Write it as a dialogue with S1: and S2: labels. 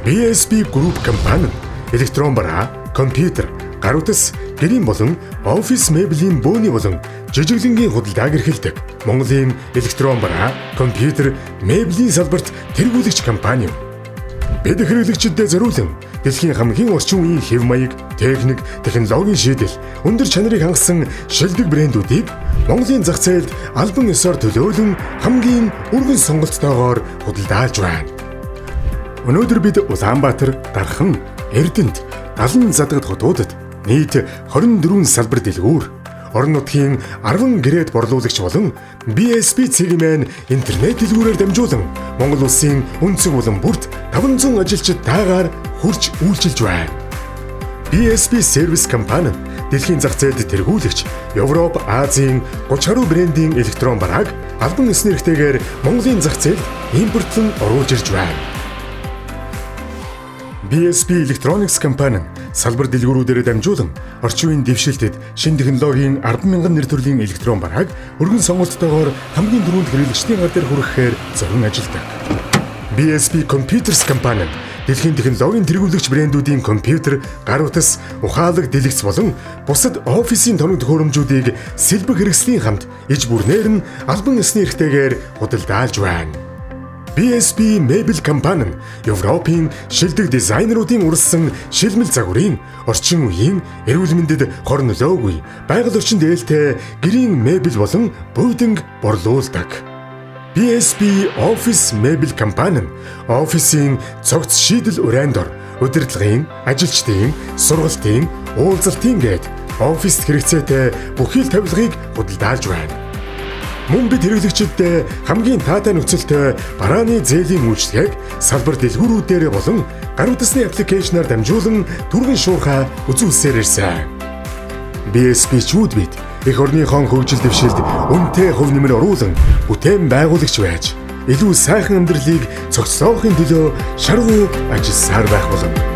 S1: BSP Group компани электрон бараа, компьютер, гар утас, гэрийн болон офис мебелийн бөөний болон жижиглэнгийн худалдааг эрхэлдэг. Монголын электрон бараа, компьютер, мебелийн салбарт тэргүүлэгч компани. Бид хэрэглэгчдэд зориулан дэлхийн хамгийн орчин үеийн хэв маяг, техник, технологийн шийдэл, өндөр чанарыг хангасан шилдэг брэндүүдийг Монголын зах зээлд албан ёсоор төлөөлөн хамгийн өргөн сонголттойгоор худалдаалж байна. Өнөөдөр бид Улаанбаатар, Дархан, Эрдэнэт, Галан задгад хотуудад нийт 24 салбар дэлгүүр, орон нутгийн 10 гэрээд борлуулагч болон BSP цэгийн интернет дэлгүүрээр дамжуулан Монгол улсын өнцөг болон бүрт 500 ажилчид таагаар хурж үйлчилж байна. BSP сервис компани дэлхийн зах зээлд тэргүүлэгч Европ, Азийн 30 гаруй брендийн электрон барааг албан ёсны эрхтэйгээр Монголын зах зээлд импортлон оруулж ирж байна. BSP Electronics компани салбар дэлгүүрүүдээр дамжуулан орчин үеийн дэвшилтэд шинэ технологийн 10,000 нэр төрлийн электрон барааг өргөн сонголттойгоор хамгийн түрүүнд хэрэглэгчдийн гар дээр хүрэхээр зорин ажилладаг. BSP Computers компани дэлхийн технологийн тэргүүлэгч брэндүүдийн компьютер, гар утас, ухаалаг дэлгэц болон бусад офисын тоног төхөөрөмжүүдийг сэлбэг хэрэгслийн хамт иж бүрнээр нь албан ёсны эрхтэйгээр худалдаалж байна. BSP Mebel компани Европын шилдэг дизайнеруудын уралсан шилмэл загварын орчин үеийн эрүүл мэндэд хор нөлөөгүй байгаль орчинд ээлтэй гэрийн мебель болон бууданг борлуулдаг. BSP Office Mebel компани офисын цогц шийдэл урайндор удирдлагын, ажилчдын, сургалтын, уулзалтын гээд офист хэрэгцээтэй бүхий л тавилгыг худалдаалж байна. Мөн бид хэрэглэгчдэд хамгийн таатай нөхцөлтэй барааны зээлийн үйлчилгээг салбар дэлгүүрүүдээр болон гар утасны аппликейшнаар дамжуулан түргэн шуурхай үзүүлсээр ирсэн. BSP-чүүд бид эх орныхон хөгжил дэвшилд үнэтэй хөв нэмэр оруулан бүтээн байгуулагч байж илүү сайхан амьдралыг цогцлоохын төлөө шаргуу ажилласаар байх болно.